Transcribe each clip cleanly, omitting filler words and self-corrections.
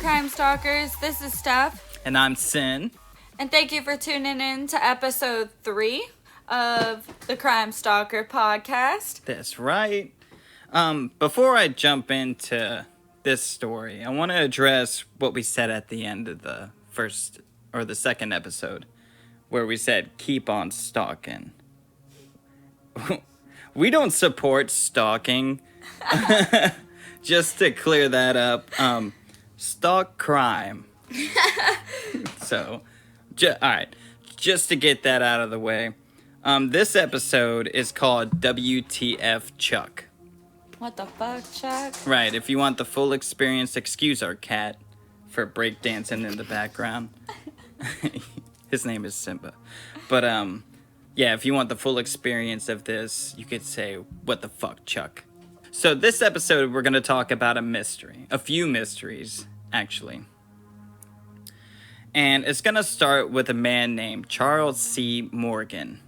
Crime Stalkers? This is Steph. And I'm Sin. And thank you for tuning in to episode 3 of the Crime Stalker podcast. That's right. Before I jump into this story, I want to address what we said at the end of the first or the second episode, where we said, keep on stalking. We don't support stalking. Just to clear that up, stalk crime. So, alright, just to get that out of the way, this episode is called WTF Chuck. What the fuck, Chuck? Right, if you want the full experience, excuse our cat for breakdancing in the background. His name is Simba. But, yeah, if you want the full experience of this, you could say, what the fuck, Chuck? So this episode, we're going to talk about a mystery. A few mysteries, actually. And it's going to start with a man named Charles C. Morgan,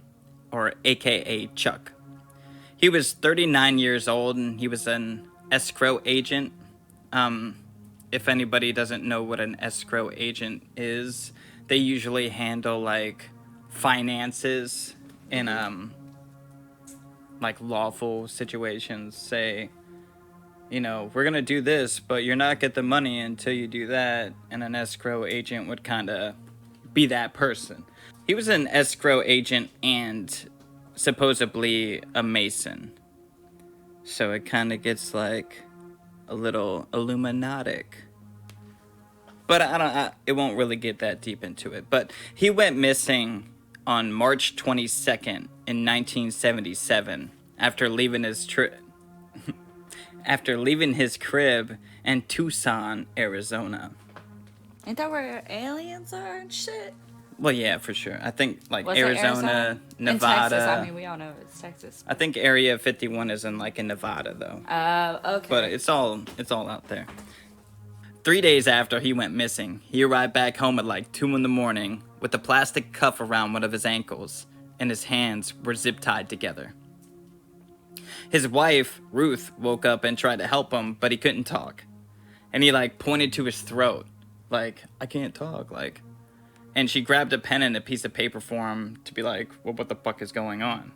or a.k.a. Chuck. He was 39 years old, and he was an escrow agent. If anybody doesn't know what an escrow agent is, they usually handle, like, finances in, like, lawful situations. Say, you know, we're gonna do this, but you're not get the money until you do that. And an escrow agent would kind of be that person. He was an escrow agent and supposedly a Mason. So it kind of gets like a little Illuminatic. But it won't really get that deep into it. But he went missing on March 22nd in 1977 after leaving his crib in Tucson, Arizona. Ain't that where aliens are and shit? Well, yeah, for sure. I think like Was Arizona, Nevada. In Texas. I mean, we all know it's Texas. I think Area 51 is in like in Nevada though. Okay. But it's all out there. 3 days after he went missing, he arrived back home at like 2 a.m. with a plastic cuff around one of his ankles, and his hands were zip-tied together. His wife, Ruth, woke up and tried to help him, but he couldn't talk. And he like pointed to his throat, like, I can't talk, like. And she grabbed a pen and a piece of paper for him to be like, well, what the fuck is going on?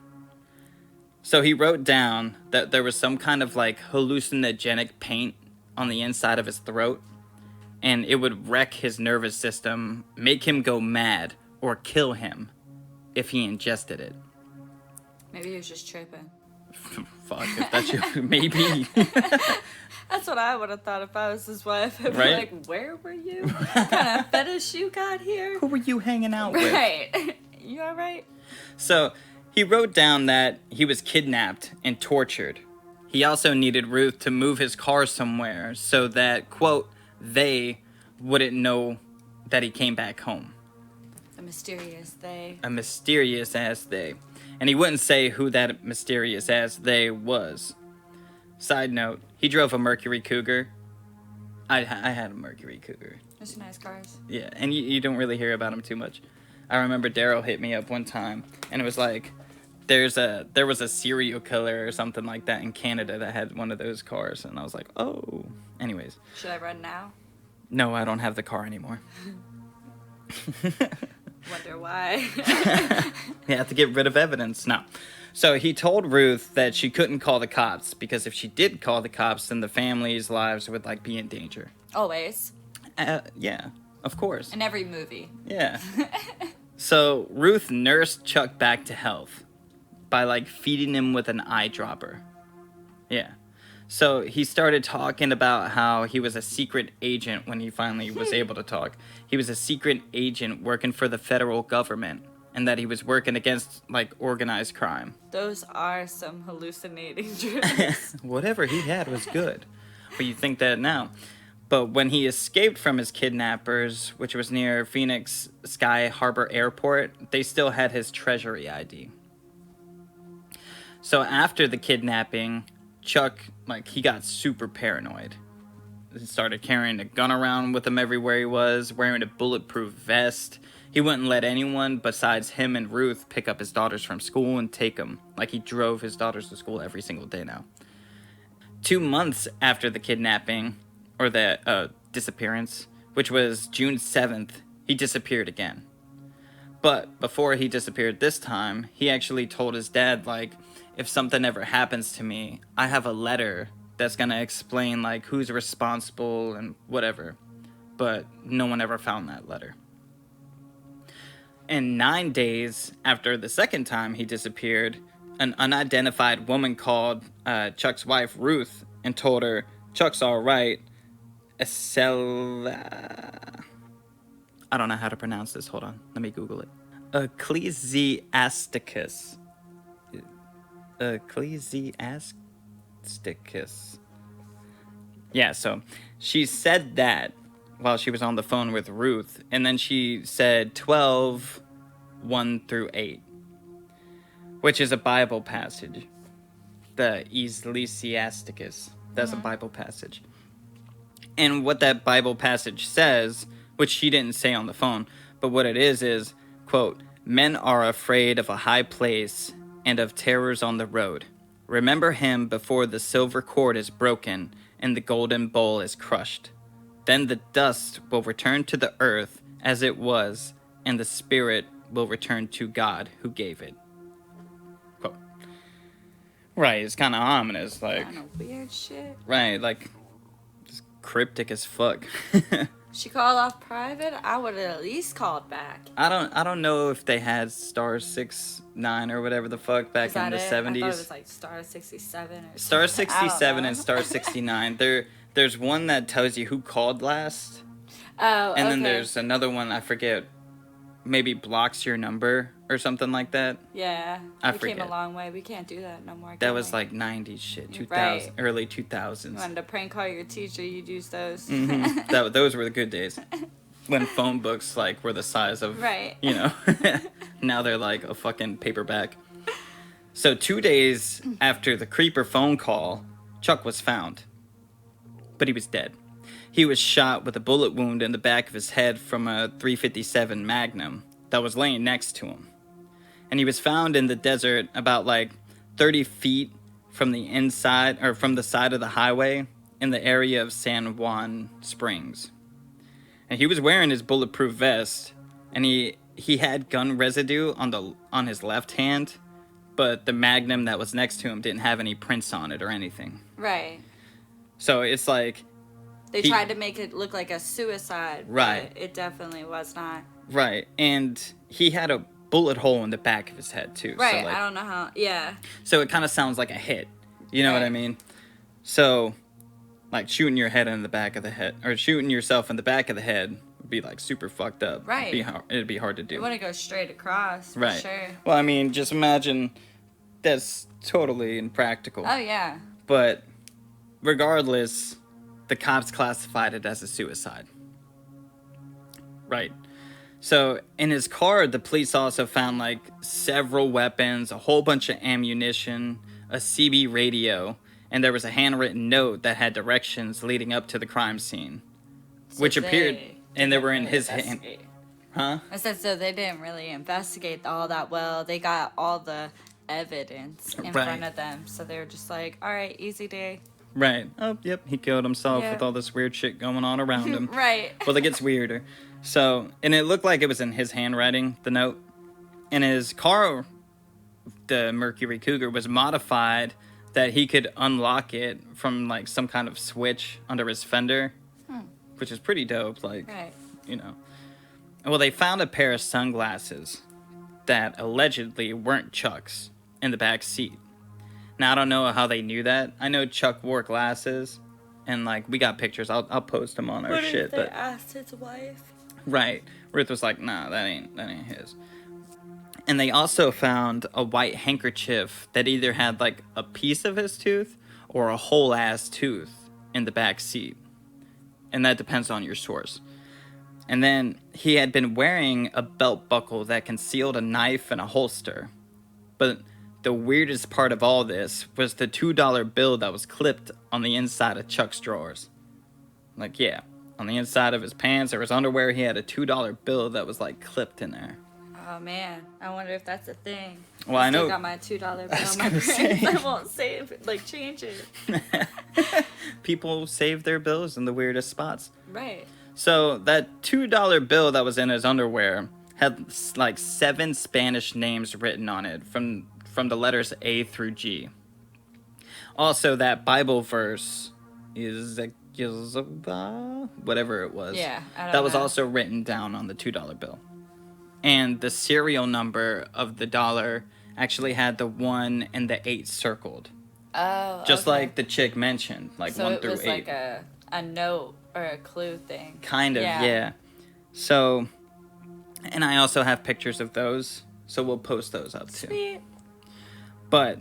So he wrote down that there was some kind of like hallucinogenic paint on the inside of his throat, and it would wreck his nervous system, make him go mad, or kill him if he ingested it. Maybe he was just tripping. Fuck, if that's you, maybe. That's what I would have thought if I was his wife. I'd be Right? like, where were you? What kind of fetish you got here? Who were you hanging out with? Right. You alright? So, he wrote down that he was kidnapped and tortured. He also needed Ruth to move his car somewhere so that, quote, they wouldn't know that he came back home. A mysterious they. A mysterious ass they. And he wouldn't say who that mysterious ass they was. Side note, he drove a Mercury Cougar. I had a Mercury Cougar. Those are nice cars. Yeah, and you don't really hear about him too much. I remember Daryl hit me up one time, and it was like, there was a serial killer or something like that in Canada that had one of those cars, and I was like, oh. Anyways. Should I run now? No, I don't have the car anymore. Wonder why. You have to get rid of evidence. No. So he told Ruth that she couldn't call the cops because if she did call the cops, then the family's lives would like be in danger. Always. Yeah, of course. In every movie. Yeah. So Ruth nursed Chuck back to health by like feeding him with an eyedropper. Yeah. So he started talking about how he was a secret agent when he finally was able to talk. He was a secret agent working for the federal government, and that he was working against, like, organized crime. Those are some hallucinating dreams. Whatever he had was good. But you think that now. But when he escaped from his kidnappers, which was near Phoenix Sky Harbor Airport, they still had his Treasury ID. So after the kidnapping, Chuck, like, he got super paranoid. He started carrying a gun around with him everywhere he was, wearing a bulletproof vest. He wouldn't let anyone besides him and Ruth pick up his daughters from school and take them. Like, he drove his daughters to school every single day now. 2 months after the kidnapping, or the disappearance, which was June 7th, he disappeared again. But before he disappeared this time, he actually told his dad, like, if something ever happens to me, I have a letter that's gonna explain, like, who's responsible and whatever. But no one ever found that letter. And 9 days after the second time he disappeared, an unidentified woman called Chuck's wife, Ruth, and told her, Chuck's all right. I don't know how to pronounce this. Hold on. Let me Google it. Ecclesiasticus. Ecclesiasticus. Yeah, so she said that while she was on the phone with Ruth, and then she said 12, 1 through 8, which is a Bible passage. The Ecclesiasticus. That's a Bible passage. And what that Bible passage says, which she didn't say on the phone, but what it is, quote, men are afraid of a high place and of terrors on the road. Remember him before the silver cord is broken and the golden bowl is crushed. Then the dust will return to the earth as it was, and the spirit will return to God who gave it. Quote. Right, it's kind of ominous, like. Kind of weird shit. Right, like, just cryptic as fuck. She called off private. I would have at least called back. I don't know if they had star 69 or whatever the fuck back in the 70s. I thought it was like star 67 or Star something. 67 and star 69. There's one that tells you who called last. Oh, And then there's another one, I forget, maybe blocks your number or something like that. Yeah. I We came forget. a long way. We can't do that no more. That was like 90s shit, 2000, early 2000s. You wanted to prank call your teacher, you'd use those. Those were the good days. When phone books like were the size of, Right. you know, now they're like a fucking paperback. So 2 days after the creeper phone call, Chuck was found. But he was dead. He was shot with a bullet wound in the back of his head from a .357 Magnum that was laying next to him. And he was found in the desert about like 30 feet from the inside, or from the side of the highway in the area of San Juan Springs. And he was wearing his bulletproof vest, and he had gun residue on his left hand, but the Magnum that was next to him didn't have any prints on it or anything. Right. So it's like... They tried to make it look like a suicide. Right. But it definitely was not. Right. And he had a bullet hole in the back of his head, too. Right. So like, I don't know how. Yeah. So it kind of sounds like a hit. You know what I mean? So, like, shooting your head in the back of the head, or shooting yourself in the back of the head would be, like, super fucked up. Right. It'd be hard to do. You want to go straight across. For Right. Sure. Well, I mean, just imagine that's totally impractical. Oh, yeah. But regardless, the cops classified it as a suicide. Right. So in his car, the police also found like several weapons, a whole bunch of ammunition, a CB radio, and there was a handwritten note that had directions leading up to the crime scene, So which appeared, and they were in his hand. investigate. Huh? I said, so they didn't really investigate all that well. They got all the evidence in Right. front of them. So they were just like, all right, easy day. Right. Oh, yep. He killed himself Yeah. with all this weird shit going on around him. Right. Well, it gets weirder. So, and it looked like it was in his handwriting, the note. And his car, the Mercury Cougar, was modified that he could unlock it from like some kind of switch under his fender, which is pretty dope. Like, Right. you know. Well, they found a pair of sunglasses that allegedly weren't Chuck's in the back seat. Now, I don't know how they knew that. I know Chuck wore glasses, and like we got pictures. I'll post them on our What shit. if they But asked his wife? right, Ruth was like, "Nah, that ain't his." And they also found a white handkerchief that either had like a piece of his tooth or a whole ass tooth in the back seat, and that depends on your source. And then he had been wearing a belt buckle that concealed a knife and a holster, but the weirdest part of all this was the $2 bill that was clipped on the inside of Chuck's drawers. Like, yeah, on the inside of his pants or his underwear, he had a $2 bill that was, like, clipped in there. Oh man, I wonder if that's a thing. Well, I know. Still got my $2 bill was in my gonna purse. say. I won't save it, like change it. People save their bills in the weirdest spots. Right. So that $2 bill that was in his underwear had like 7 Spanish names written on it from the letters A through G. Also, that Bible verse is whatever it was. Yeah, I don't that was know. also written down on the $2 bill. And the serial number of the dollar actually had the 1 and the 8 circled. Oh, Just okay. like the chick mentioned, like so 1 it through was 8. like a note or a clue thing. Kind of, yeah. So, and I also have pictures of those, so we'll post those up too. Sweet. But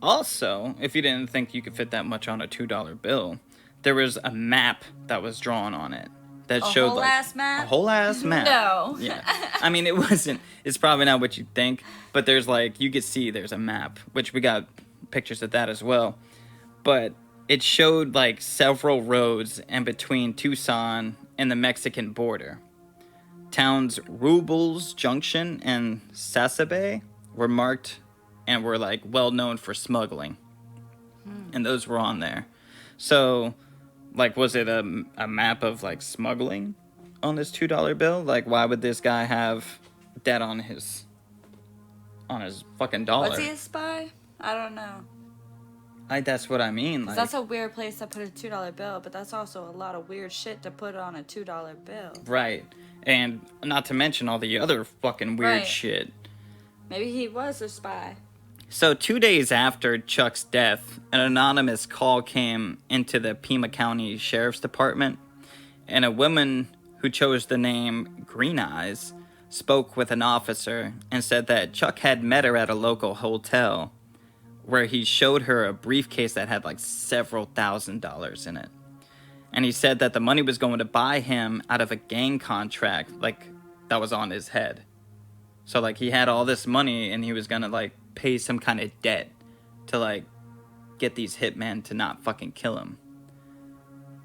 also, if you didn't think you could fit that much on a $2 bill, there was a map that was drawn on it that showed whole like ass map? a whole ass map. No. Yeah. I mean, it wasn't. It's probably not what you think, but there's like you could see there's a map, which we got pictures of that as well. But it showed like several roads in between Tucson and the Mexican border. Towns Rubles Junction and Sasabe were marked and were like well known for smuggling. And those were on there. So, like, was it a map of like smuggling on this $2 bill? Like, why would this guy have that on his fucking dollar? Was he a spy? I don't know. That's what I mean. Like, That's a weird place to put a $2 bill, but that's also a lot of weird shit to put on a $2 bill. right. And not to mention all the other fucking weird Right. shit. Maybe he was a spy. So 2 days after Chuck's death, an anonymous call came into the Pima County Sheriff's Department, and a woman who chose the name Green Eyes spoke with an officer and said that Chuck had met her at a local hotel where he showed her a briefcase that had like several $1,000s in it. And he said that the money was going to buy him out of a gang contract like that was on his head. So like he had all this money and he was gonna like pay some kind of debt to like get these hitmen to not fucking kill him.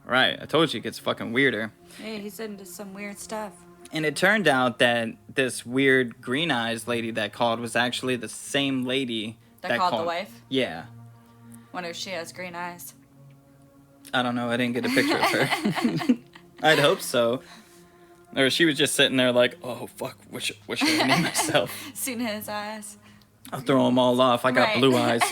Right, I told you it gets fucking weirder. Hey, he's into some weird stuff. And it turned out that this weird Green Eyes lady that called was actually the same lady That called the wife? Yeah. Wonder if she has green eyes. I don't know, I didn't get a picture of her. I'd hope so. Or she was just sitting there like, oh fuck, what should I name myself? Seen his eyes. I'll throw them all off. I got Right. blue eyes.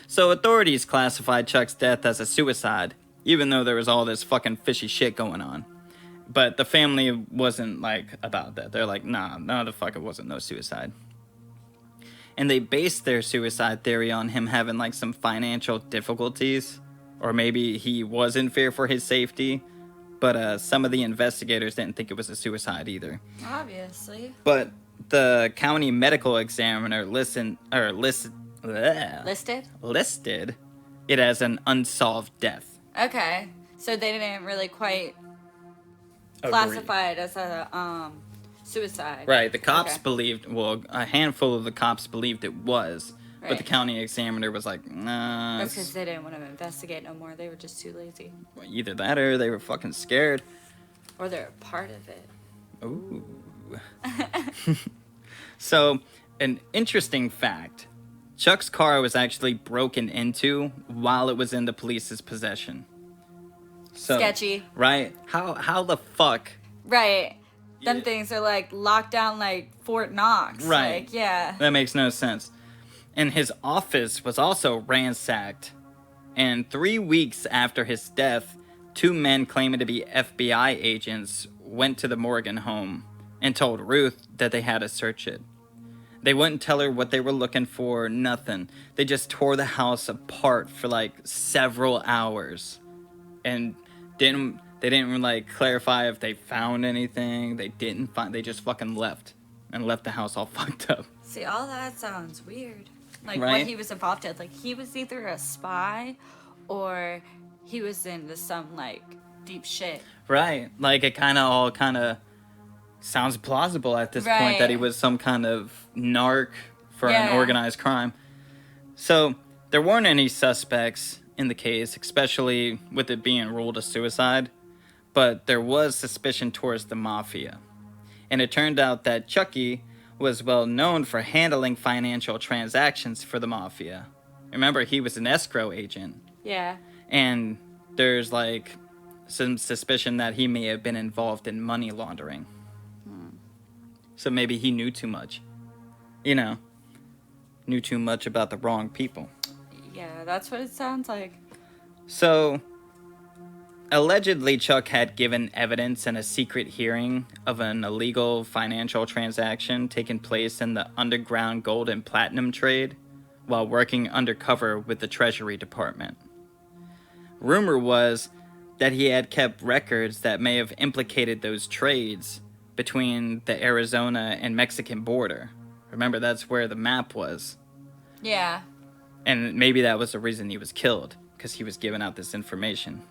So authorities classified Chuck's death as a suicide, even though there was all this fucking fishy shit going on. But the family wasn't like about that. They're like, nah, the fuck it wasn't no suicide. And they based their suicide theory on him having like some financial difficulties, or maybe he was in fear for his safety. But some of the investigators didn't think it was a suicide either. Obviously. But the county medical examiner listed it as an unsolved death. Okay. So they didn't really quite Agreed. classify it as a suicide. Right, the cops Okay. believed, well, a handful of the cops believed it was, but the Right. county examiner was like, nah. That's because they didn't want to investigate no more. They were just too lazy. Either that or they were fucking scared. Or they're a part of it. Ooh. So, an interesting fact. Chuck's car was actually broken into while it was in the police's possession. So, Sketchy. Right? How the fuck? Right. Them Yeah. things are like locked down like Fort Knox. Right. Like, yeah. That makes no sense. And his office was also ransacked. And 3 weeks after his death, 2 men claiming to be FBI agents went to the Morgan home and told Ruth that they had to search it. They wouldn't tell her what they were looking for, nothing. They just tore the house apart for like several hours. And they didn't like clarify if they found anything. They just fucking left. And left the house all fucked up. See, all that sounds weird. Like Right? what he was involved in. Like he was either a spy or he was into some like deep shit. Right. Like it kind of sounds plausible at this point that he Right. was some kind of narc for Yeah. an organized crime. So there weren't any suspects in the case, especially with it being ruled a suicide, but there was suspicion towards the mafia. And it turned out that Chucky was well known for handling financial transactions for the mafia. Remember, he was an escrow agent. Yeah. And there's like some suspicion that he may have been involved in money laundering. So maybe he knew too much. You know, knew too much about the wrong people. Yeah, that's what it sounds like. So, allegedly, Chuck had given evidence in a secret hearing of an illegal financial transaction taking place in the underground gold and platinum trade while working undercover with the Treasury Department. Rumor was that he had kept records that may have implicated those trades between the Arizona and Mexican border. Remember, that's where the map was. Yeah. And maybe that was the reason he was killed, because he was giving out this information.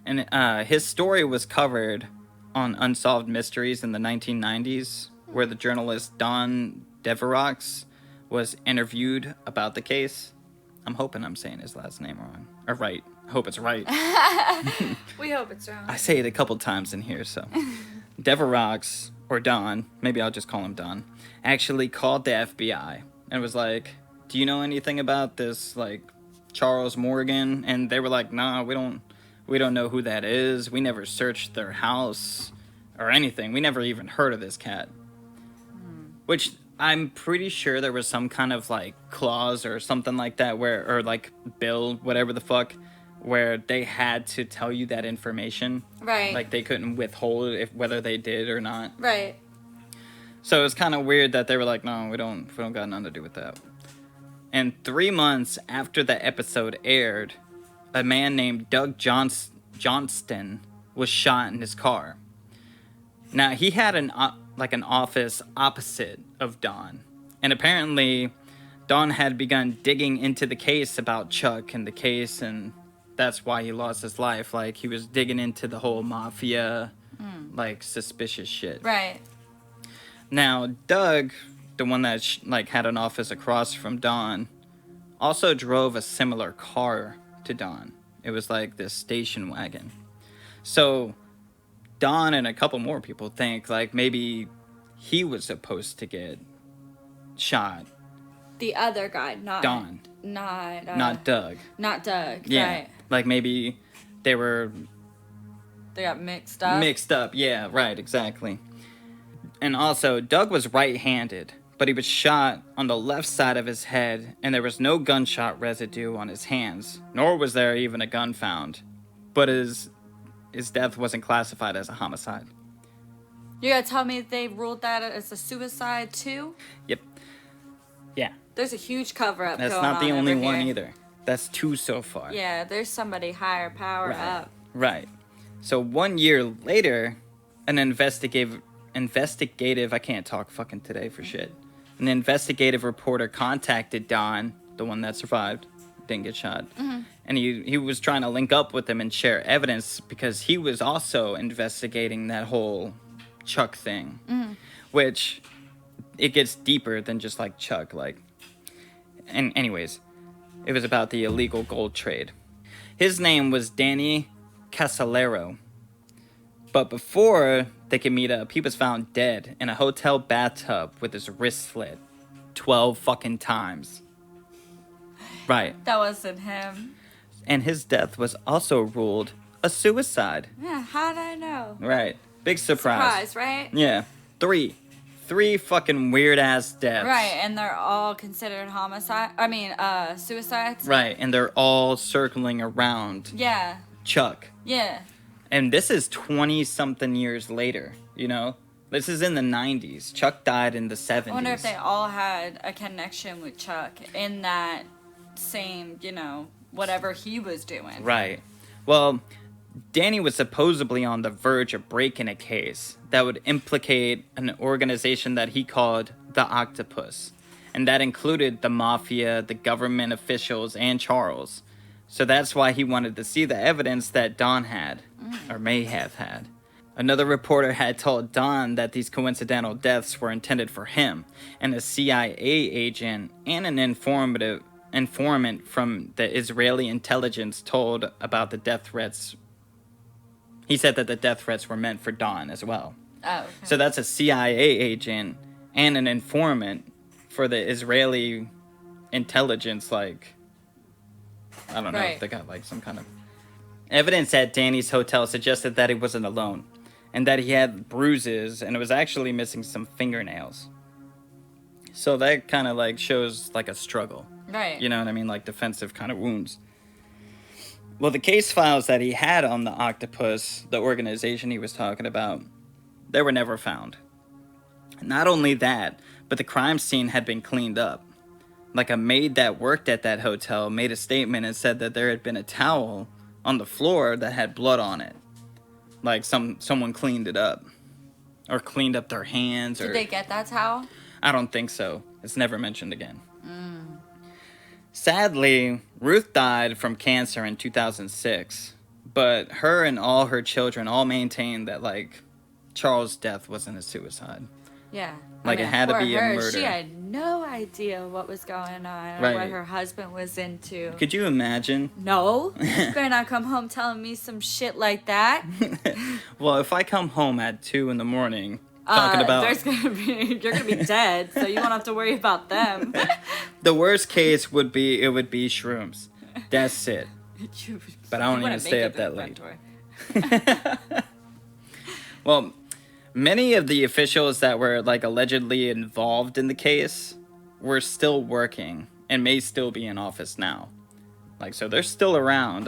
And his story was covered on Unsolved Mysteries in the 1990s, where the journalist Don Deverox was interviewed about the case. I'm hoping I'm saying his last name wrong. Or right. I hope it's right. We hope it's wrong. I say it a couple times in here, so. Deverox, or Don, maybe I'll just call him Don, actually called the FBI and was like, do you know anything about this, like, Charles Morgan? And they were like, nah, we don't know who that is. We never searched their house or anything. We never even heard of this cat. Which I'm pretty sure there was some kind of, like, clause or something like that where, or, like, bill, whatever the fuck, where they had to tell you that information. Right. Like, they couldn't withhold whether they did or not. Right. So it's kind of weird that they were like, no, we don't got nothing to do with that. And 3 months after the episode aired, a man named Doug Johnston was shot in his car. Now, he had an office opposite of Don. And apparently, Don had begun digging into the case about Chuck and the case, and that's why he lost his life. Like, he was digging into the whole mafia, like, suspicious shit. Right. Now, Doug, the one that, had an office across from Don, also drove a similar car to Don. It was like this station wagon. So, Don and a couple more people think, like, maybe he was supposed to get shot. The other guy, not Don. Not Doug. Not Doug. Yeah. Right. Like, maybe they got mixed up. Mixed up, yeah, right, exactly. And also, Doug was right-handed, but he was shot on the left side of his head, and there was no gunshot residue on his hands, nor was there even a gun found. But his death wasn't classified as a homicide. You gotta tell me they ruled that as a suicide too? Yep. Yeah. There's a huge cover-up That's going on not the only over one here. either. That's 2 so far. Yeah, there's somebody higher power up. Right. So 1 year later, an investigative, I can't talk fucking today for shit. An investigative reporter contacted Don, the one that survived, didn't get shot. Mm-hmm. And he was trying to link up with him and share evidence because he was also investigating that whole Chuck thing. Mm-hmm. Which, it gets deeper than just like Chuck, like. And anyways, it was about the illegal gold trade. His name was Danny Casalero. But before they could meet up, he was found dead in a hotel bathtub with his wrist slit 12 fucking times. Right. That wasn't him. And his death was also ruled a suicide. Yeah, how'd I know? Right. Big surprise. Surprise, right? Yeah. Three fucking weird-ass deaths. Right, and they're all considered suicides. Right, and they're all circling around Chuck. Yeah. And this is 20-something years later, you know? This is in the 90s. Chuck died in the 70s. I wonder if they all had a connection with Chuck in that same, whatever he was doing. Right. Well, Danny was supposedly on the verge of breaking a case that would implicate an organization that he called the Octopus. And that included the mafia, the government officials, and Charles. So that's why he wanted to see the evidence that Don had, or may have had. Another reporter had told Don that these coincidental deaths were intended for him, and a CIA agent and an informant from the Israeli intelligence told about the death threats. He said that the death threats were meant for Don as well. Oh, okay. So that's a CIA agent and an informant for the Israeli intelligence, like, I don't know if they got, like, some kind of... Evidence at Danny's hotel suggested that he wasn't alone, and that he had bruises, and was actually missing some fingernails. So that kind of, like, shows, like, a struggle. Right. You know what I mean? Like, defensive kind of wounds. Well, the case files that he had on the Octopus, the organization he was talking about, they were never found. Not only that, but the crime scene had been cleaned up. Like, a maid that worked at that hotel made a statement and said that there had been a towel on the floor that had blood on it. Like, someone cleaned it up. Or cleaned up their hands. Did they get that towel? I don't think so. It's never mentioned again. Sadly, Ruth died from cancer in 2006. But her and all her children all maintained that, like, Charles' death wasn't a suicide. Yeah. Like, it had to be a murder. She had no idea what was going on, or what her husband was into. Could you imagine? No. You better not come home telling me some shit like that. Well, if I come home at 2 in the morning talking about... you're gonna be dead, so you won't have to worry about them. The worst case would be, it would be shrooms. That's it. But I don't even stay up that late. Well... Many of the officials that were, like, allegedly involved in the case were still working and may still be in office now. Like, so they're still around.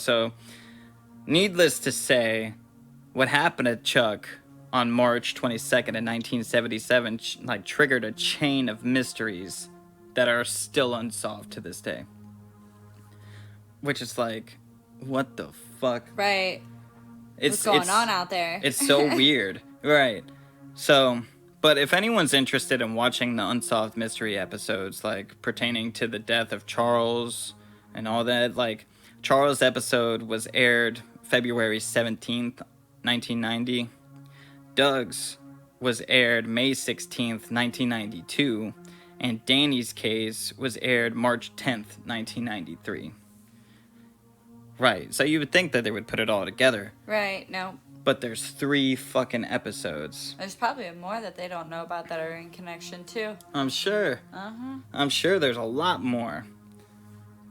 So needless to say, what happened to Chuck on March 22nd in 1977, like, triggered a chain of mysteries that are still unsolved to this day. Which is like, what the fuck? Right. What's going on out there? It's so weird. Right. So, but if anyone's interested in watching the Unsolved Mystery episodes, like, pertaining to the death of Charles and all that, like, Charles' episode was aired February 17th, 1990. Doug's was aired May 16th, 1992. And Danny's case was aired March 10th, 1993. Right, so you would think that they would put it all together. Right, no. But there's 3 fucking episodes. There's probably more that they don't know about that are in connection, too. I'm sure. Uh-huh. I'm sure there's a lot more.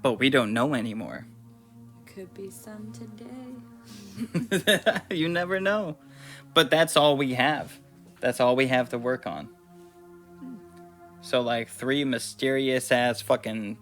But we don't know anymore. Could be some today. You never know. But that's all we have. That's all we have to work on. So, like, 3 mysterious-ass fucking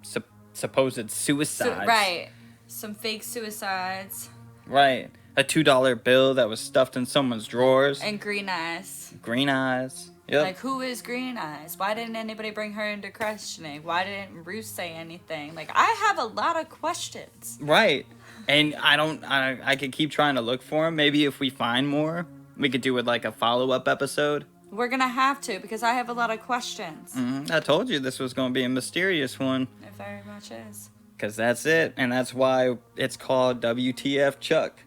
supposed suicides. Right. Some fake suicides. Right. A $2 bill that was stuffed in someone's drawers. And Green Eyes. Green Eyes. Yep. Like, who is Green Eyes? Why didn't anybody bring her into questioning? Why didn't Ruth say anything? Like, I have a lot of questions. Right. And I could keep trying to look for them. Maybe if we find more, we could do it like a follow-up episode. We're going to have to, because I have a lot of questions. Mm-hmm. I told you this was going to be a mysterious one. It very much is. Because that's it. And that's why it's called WTF Chuck.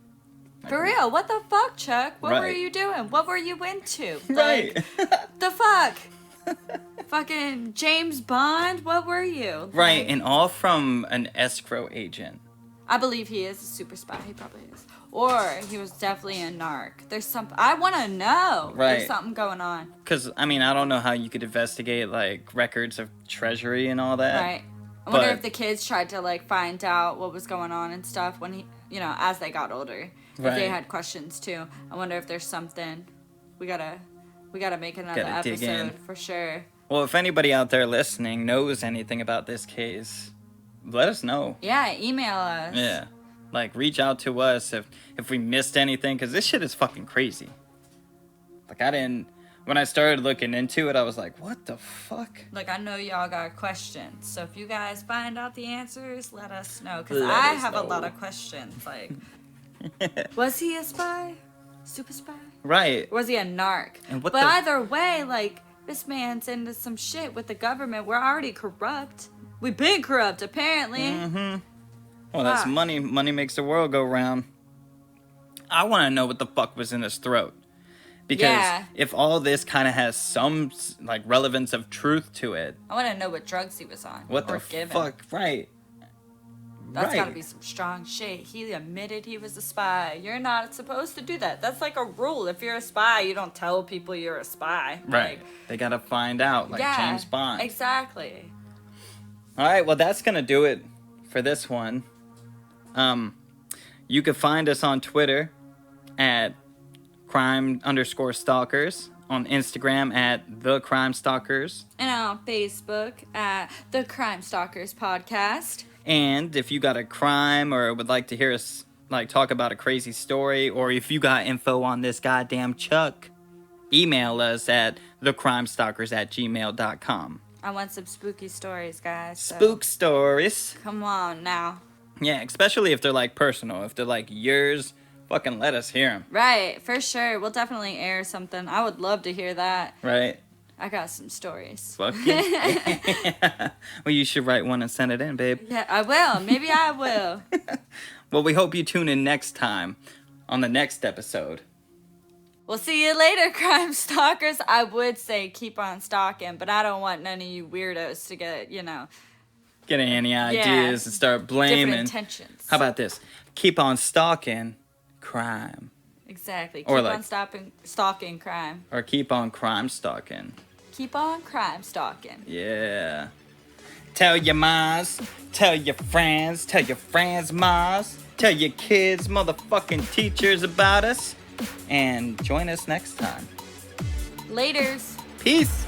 For real, what the fuck, Chuck? What Right. were you doing? What were you into? Right. Like, the fuck? Fucking James Bond? What were you? Right, Like, and all from an escrow agent. I believe he is a super spy. He probably is. Or he was definitely a narc. There's some... I want to know. Right. There's something going on. Because, I mean, I don't know how you could investigate, like, records of treasury and all that. Right. I wonder if the kids tried to, like, find out what was going on and stuff when he... You know, as they got older. If Right. they had questions, too. I wonder if there's something... We gotta make another Gotta dig in. episode for sure. Well, if anybody out there listening knows anything about this case, let us know. Yeah, email us. Yeah. Like, reach out to us if we missed anything, because this shit is fucking crazy. Like, when I started looking into it, I was like, what the fuck? Like, I know y'all got questions, so if you guys find out the answers, let us know, because Let I us have a know. lot of questions. Like, was he a spy? Super spy? Right. Or was he a narc? And But either way, like, this man's into some shit with the government. We're already corrupt. We've been corrupt, apparently. Mm-hmm. Well, that's Fuck. money. Money makes the world go round. I want to know what the fuck was in his throat. Because if all this kind of has some, like, relevance of truth to it. I want to know what drugs he was on. What or the given. fuck? Right. That's Right. gotta be some strong shit. He admitted he was a spy. You're not supposed to do that. That's like a rule. If you're a spy, you don't tell people you're a spy. Right. They gotta find out, like James Bond. Exactly. All right, well, that's going to do it for this one. You can find us on Twitter at crime_stalkers, on Instagram at the Crime Stalkers. And on Facebook at the Crime Stalkers Podcast. And if you got a crime or would like to hear us like talk about a crazy story, or if you got info on this goddamn Chuck, email us at thecrimestalkers@gmail.com. I want some spooky stories, guys. So Spook stories. come on now. Yeah, especially if they're like personal. If they're like yours, fucking let us hear them. Right, for sure. We'll definitely air something. I would love to hear that. Right? I got some stories. Fuck yeah. Well, you should write one and send it in, babe. Yeah, I will. Maybe I will. Well, we hope you tune in next time on the next episode. We'll see you later, Crime Stalkers. I would say keep on stalking, but I don't want none of you weirdos to get, Get any ideas and start blaming. different intentions. How about this? Keep on stalking crime. Exactly. Keep Or like- on stalking crime. Or keep on crime stalking. Keep on crime stalking. Yeah. Tell your moms, tell your friends moms, tell your kids, motherfucking teachers about us, and join us next time. Laters. Peace.